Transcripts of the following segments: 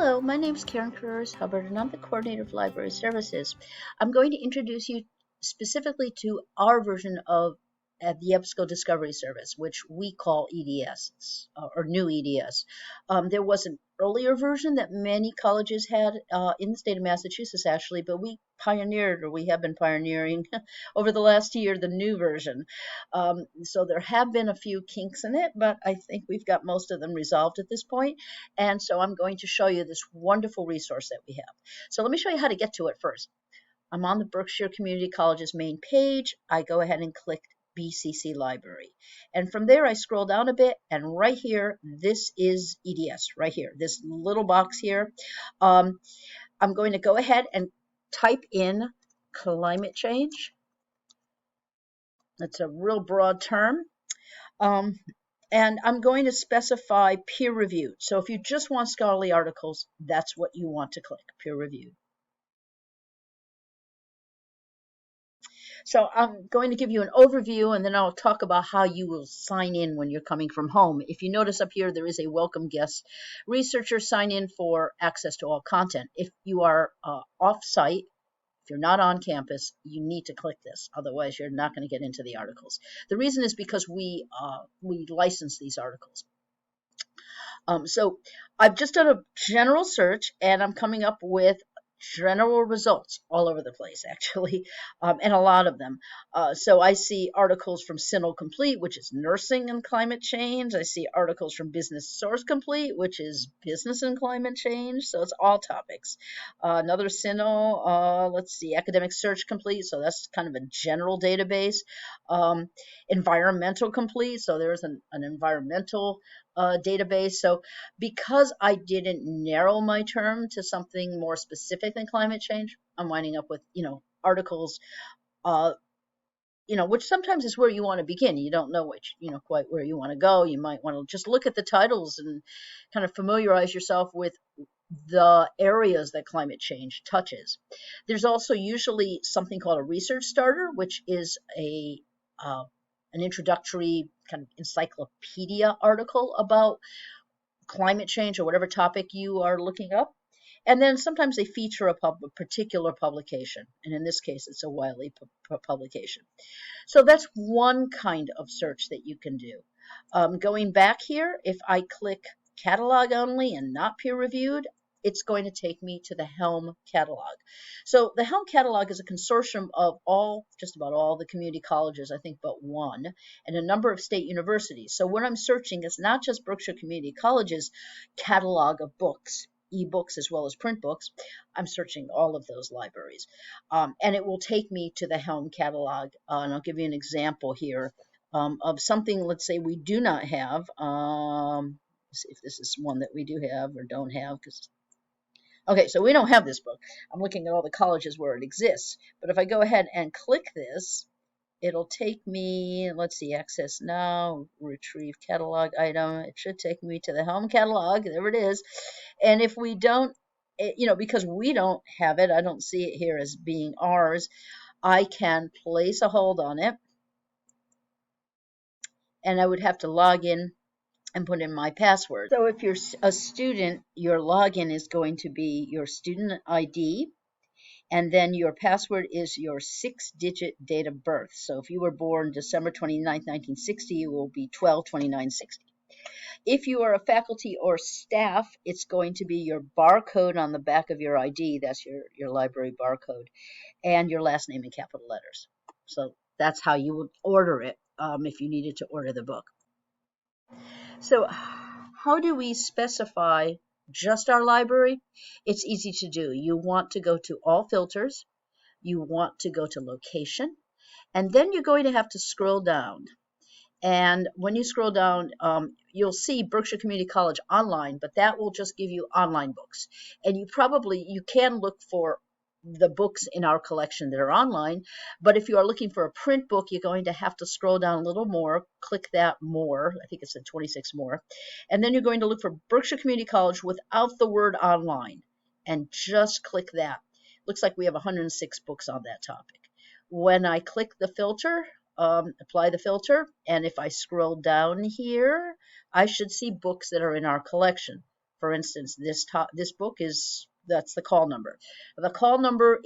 Hello, my name is Karen Carreras-Hubbard, and I'm the Coordinator of Library Services. I'm going to introduce you specifically to our version of the Ebsco Discovery Service, which we call EDS, or new EDS. There was an earlier version that many colleges had in the state of Massachusetts, actually, but we pioneered, or we have been pioneering over the last year, the new version. So there have been a few kinks in it, but I think we've got most of them resolved at this point. And so I'm going to show you this wonderful resource that we have. So let me show you how to get to it first. I'm on the Berkshire Community College's main page. I go ahead and click BCC Library. And from there, I scroll down a bit, and right here, this is EDS, right here, this little box here. I'm going to go ahead and type in climate change. That's a real broad term. And I'm going to specify peer-reviewed. So if you just want scholarly articles, that's what you want to click, peer-reviewed. So I'm going to give you an overview, and then I'll talk about how you will sign in when you're coming from home. If you notice up here, there is a welcome guest researcher sign in for access to all content. If you are off-site, if you're not on campus, you need to click this. Otherwise, you're not going to get into the articles. The reason is because we license these articles. So I've just done a general search, and I'm coming up with general results all over the place, actually, and a lot of them. So I see articles from CINAHL Complete, which is nursing and climate change. I see articles from Business Source Complete, which is business and climate change. So it's all topics. Another CINAHL, let's see, Academic Search Complete. So that's kind of a general database. Environmental Complete. So there's an environmental database. So because I didn't narrow my term to something more specific than climate change, I'm winding up with, articles, which sometimes is where you want to begin. You don't know which, quite where you want to go. You might want to just look at the titles and kind of familiarize yourself with the areas that climate change touches. There's also usually something called a research starter, which is an introductory kind of encyclopedia article about climate change or whatever topic you are looking up. And then sometimes they feature a particular publication. And in this case, it's a Wiley publication. So that's one kind of search that you can do. Going back here, if I click catalog only and not peer reviewed, it's going to take me to the Helm catalog. So the Helm catalog is a consortium of just about all the community colleges, I think but one, and a number of state universities. So what I'm searching is not just Berkshire Community College's catalog of books, e-books as well as print books. I'm searching all of those libraries. And it will take me to the Helm catalog. And I'll give you an example here of something, let's say, we do not have. Let's see if this is one that we do have or don't have, okay, so we don't have this book. I'm looking at all the colleges where it exists. But if I go ahead and click this, it'll take me, let's see, access now, retrieve catalog item. It should take me to the Helm catalog. There it is. And if we don't, because we don't have it, I don't see it here as being ours, I can place a hold on it. And I would have to log in and put in my password. So if you're a student, your login is going to be your student ID, and then your password is your 6-digit date of birth. So if you were born December 29th, 1960, it will be 12/29/60. If you are a faculty or staff, it's going to be your barcode on the back of your ID. That's your library barcode, and your last name in capital letters. So that's how you would order it if you needed to order the book. So how do we specify just our library? It's easy to do. You want to go to all filters. You want to go to location. And then you're going to have to scroll down. And when you scroll down, you'll see Berkshire Community College online, but that will just give you online books. And you can look for the books in our collection that are online, but if you are looking for a print book, you're going to have to scroll down a little more, click that more, I think it's at 26 more, and then you're going to look for Berkshire Community College without the word online, and just click that. Looks like we have 106 books on that topic. When I click the filter, apply the filter, and if I scroll down here, I should see books that are in our collection. For instance, this book that's the call number. The call number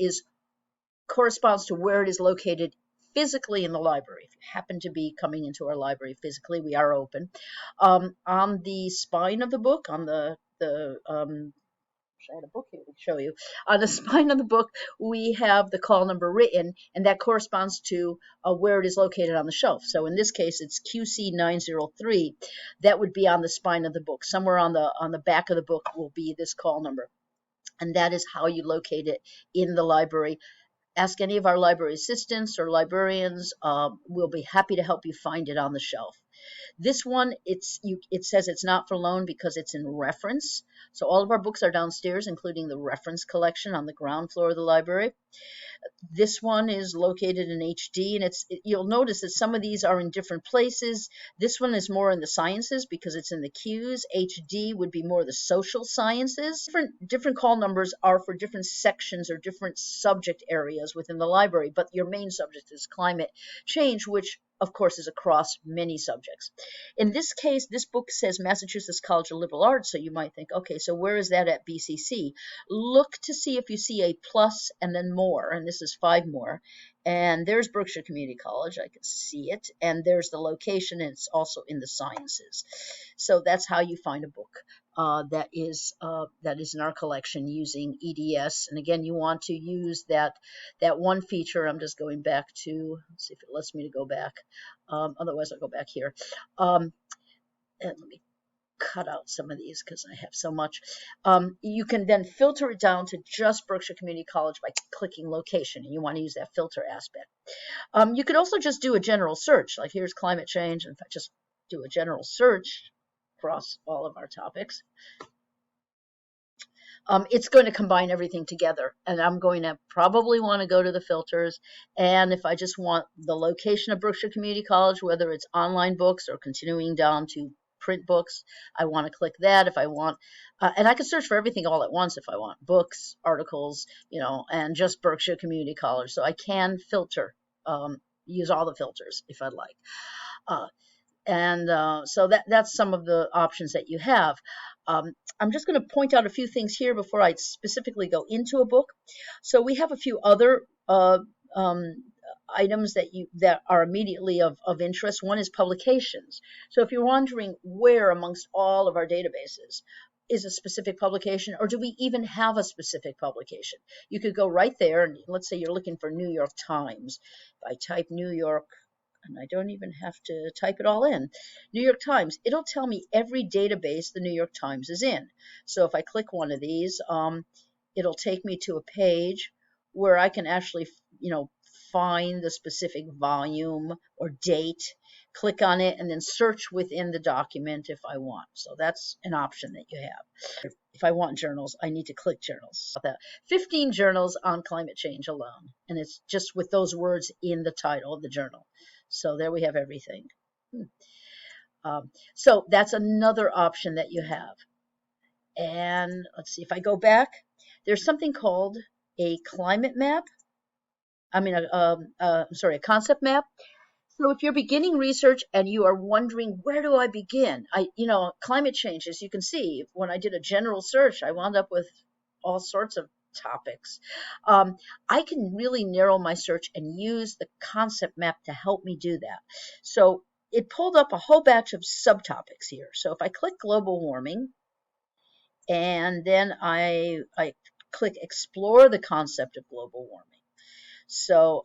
corresponds to where it is located physically in the library. If you happen to be coming into our library physically, we are open. On the spine of the book, on the I had a book here to show you. On the spine of the book, we have the call number written, and that corresponds to where it is located on the shelf. So in this case, it's QC903. That would be on the spine of the book. Somewhere on the back of the book will be this call number, and that is how you locate it in the library. Ask any of our library assistants or librarians. We'll be happy to help you find it on the shelf. This one, it says it's not for loan because it's in reference. So all of our books are downstairs, including the reference collection on the ground floor of the library. This one is located in HD, and you'll notice that some of these are in different places. This one is more in the sciences because it's in the Qs. HD would be more the social sciences. Different call numbers are for different sections or different subject areas within the library, but your main subject is climate change, which of course is across many subjects. In this case, this book says Massachusetts College of Liberal Arts, so you might think, okay, so where is that at BCC? Look to see if you see a plus and then more, and this is 5 more. And there's Berkshire Community College, I can see it, and there's the location, and it's also in the sciences. So that's how you find a book that is in our collection using EDS. And again, you want to use that one feature. I'm just going back to, let's see if it lets me to go back. Otherwise, I'll go back here. And let me cut out some of these because I have so much. You can then filter it down to just Berkshire Community College by clicking location, and you want to use that filter aspect. You could also just do a general search, like here's climate change, and if I just do a general search across all of our topics, it's going to combine everything together, and I'm going to probably want to go to the filters, and if I just want the location of Berkshire Community College, whether it's online books or continuing down to print books, I want to click that. If I want, and I can search for everything all at once if I want, books, articles, and just Berkshire Community College. So I can filter, use all the filters if I'd like. So that's some of the options that you have. I'm just going to point out a few things here before I specifically go into a book. So we have a few other items that are immediately of interest. One is publications. So if you're wondering where amongst all of our databases is a specific publication, or do we even have a specific publication, you could go right there, and let's say you're looking for New York Times. If I type New York, and I don't even have to type it all in, New York Times, it'll tell me every database the New York Times is in. So if I click one of these, it'll take me to a page where I can actually, find the specific volume or date, click on it, and then search within the document if I want. So that's an option that you have. If I want journals, I need to click journals. 15 journals on climate change alone, and it's just with those words in the title of the journal. So there we have everything. So that's another option that you have. And let's see, if I go back, there's something called a climate map. A concept map. So if you're beginning research and you are wondering, where do I begin? Climate change, as you can see, when I did a general search, I wound up with all sorts of topics. I can really narrow my search and use the concept map to help me do that. So it pulled up a whole batch of subtopics here. So if I click global warming, and then I click explore the concept of global warming. So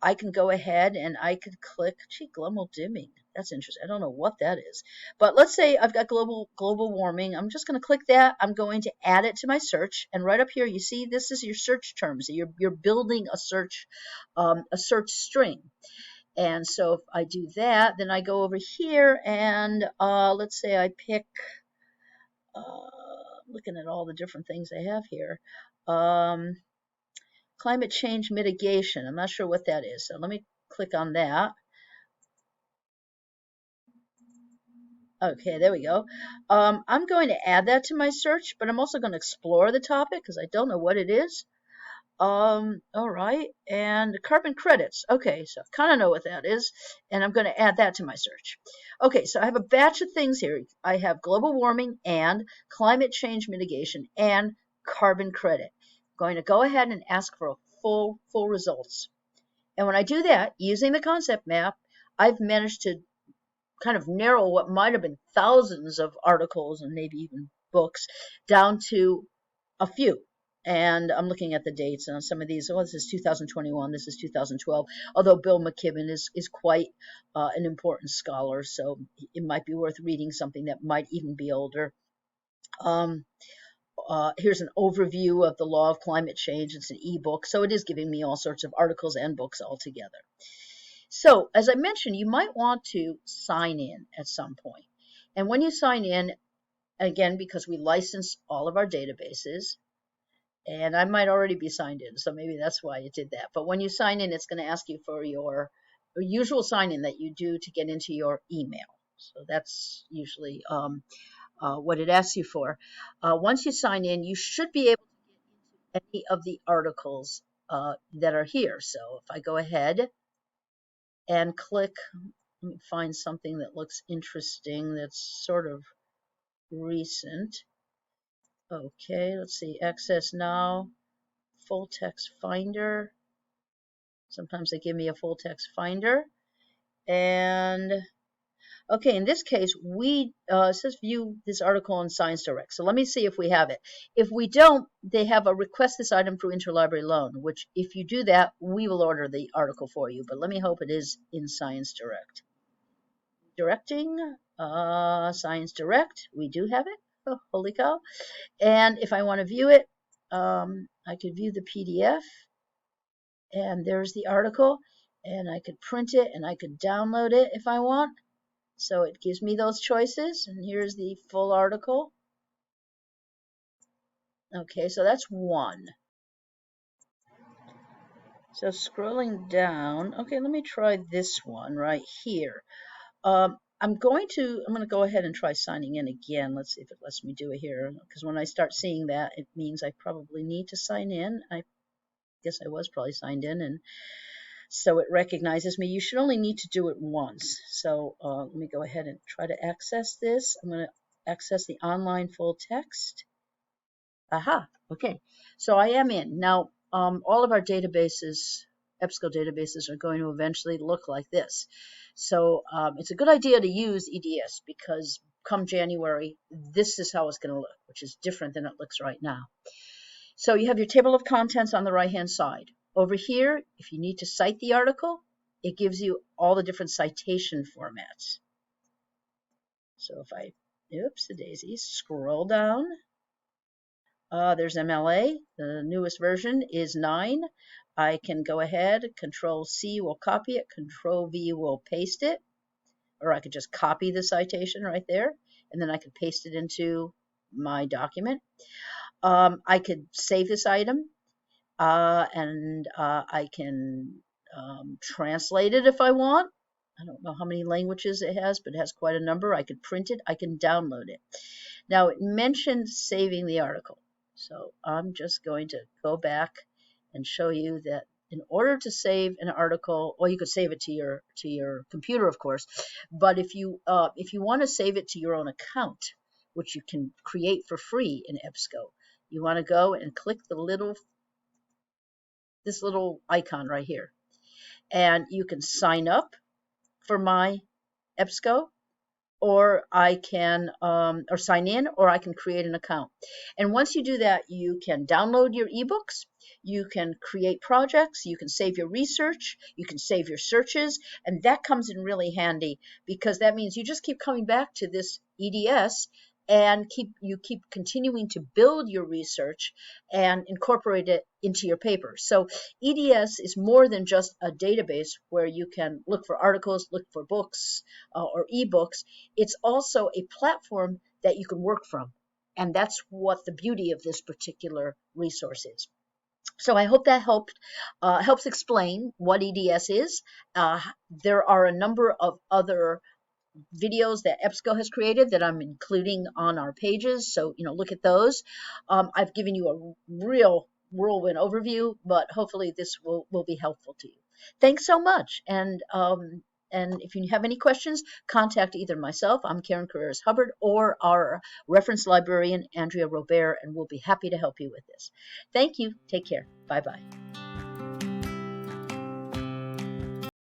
I can go ahead and I could click, global dimming. That's interesting. I don't know what that is. But let's say I've got global warming. I'm just going to click that. I'm going to add it to my search. And right up here, you see this is your search terms. You're building a search string. And so if I do that, then I go over here and let's say I pick, looking at all the different things I have here, climate change mitigation. I'm not sure what that is, so let me click on that. Okay, there we go. I'm going to add that to my search, but I'm also going to explore the topic because I don't know what it is. All right, and carbon credits. Okay, so I kind of know what that is, and I'm going to add that to my search. Okay, so I have a batch of things here. I have global warming and climate change mitigation and carbon credit. I'm going to go ahead and ask for a full results. And when I do that, using the concept map, I've managed to kind of narrow what might have been thousands of articles and maybe even books down to a few. And I'm looking at the dates on some of these. Oh, this is 2021. This is 2012. Although Bill McKibben is quite an important scholar, so it might be worth reading something that might even be older. Um, Here's an overview of the law of climate change. It's an ebook, so it is giving me all sorts of articles and books all together. So, as I mentioned, you might want to sign in at some point. And when you sign in, again, because we license all of our databases, and I might already be signed in, so maybe that's why it did that. But when you sign in, it's going to ask you for your usual sign in that you do to get into your email. So that's usually what it asks you for. Once you sign in, you should be able to get into any of the articles that are here. So if I go ahead and click, let me find something that looks interesting that's sort of recent. Okay, let's see, access now, full text finder. Sometimes they give me a full text finder. And okay, in this case, it says view this article on Science Direct. So let me see if we have it. If we don't, they have a request this item through interlibrary loan, which if you do that, we will order the article for you. But let me hope it is in Science Direct. Directing, Science Direct, we do have it. Oh, holy cow. And if I want to view it, I could view the PDF. And there's the article. And I could print it and I could download it if I want. So it gives me those choices. And here's the full article. Okay, so that's one. So scrolling down, okay, let me try this one right here. I'm going to go ahead and try signing in again. Let's see if it lets me do it here. Because when I start seeing that, it means I probably need to sign in. I guess I was probably signed in, and so it recognizes me. You should only need to do it once. So let me go ahead and try to access this. I'm going to access the online full text. Aha, okay. So I am in. Now, all of our databases, Ebsco databases, are going to eventually look like this. So it's a good idea to use EDS because come January, this is how it's going to look, which is different than it looks right now. So you have your table of contents on the right-hand side. Over here, if you need to cite the article, it gives you all the different citation formats. So if I, oops, the daisies, scroll down, there's MLA. The newest version is 9. I can go ahead, Control C will copy it, Control V will paste it, or I could just copy the citation right there, and then I could paste it into my document. I could save this item, and I can translate it if I want. I don't know how many languages it has, but it has quite a number. I could print it, I can download it. Now it mentioned saving the article. So I'm just going to go back and show you that in order to save an article, well, you could save it to your computer, of course, but if you want to save it to your own account, which you can create for free in Ebsco, you want to go and click this little icon right here, and you can sign up for my Ebsco, or I can or sign in, or I can create an account. And once you do that, you can download your ebooks, you can create projects, you can save your research, you can save your searches, and that comes in really handy because that means you just keep coming back to this EDS and you keep continuing to build your research and incorporate it into your paper. So EDS is more than just a database where you can look for articles, look for books or ebooks. It's also a platform that you can work from. And that's what the beauty of this particular resource is. So I hope that helps explain what EDS is. There are a number of other videos that Ebsco has created that I'm including on our pages. So, look at those. I've given you a real whirlwind overview, but hopefully this will be helpful to you. Thanks so much. And if you have any questions, contact either myself, I'm Karen Carreras Hubbard, or our reference librarian, Andrea Robert, and we'll be happy to help you with this. Thank you. Take care. Bye-bye.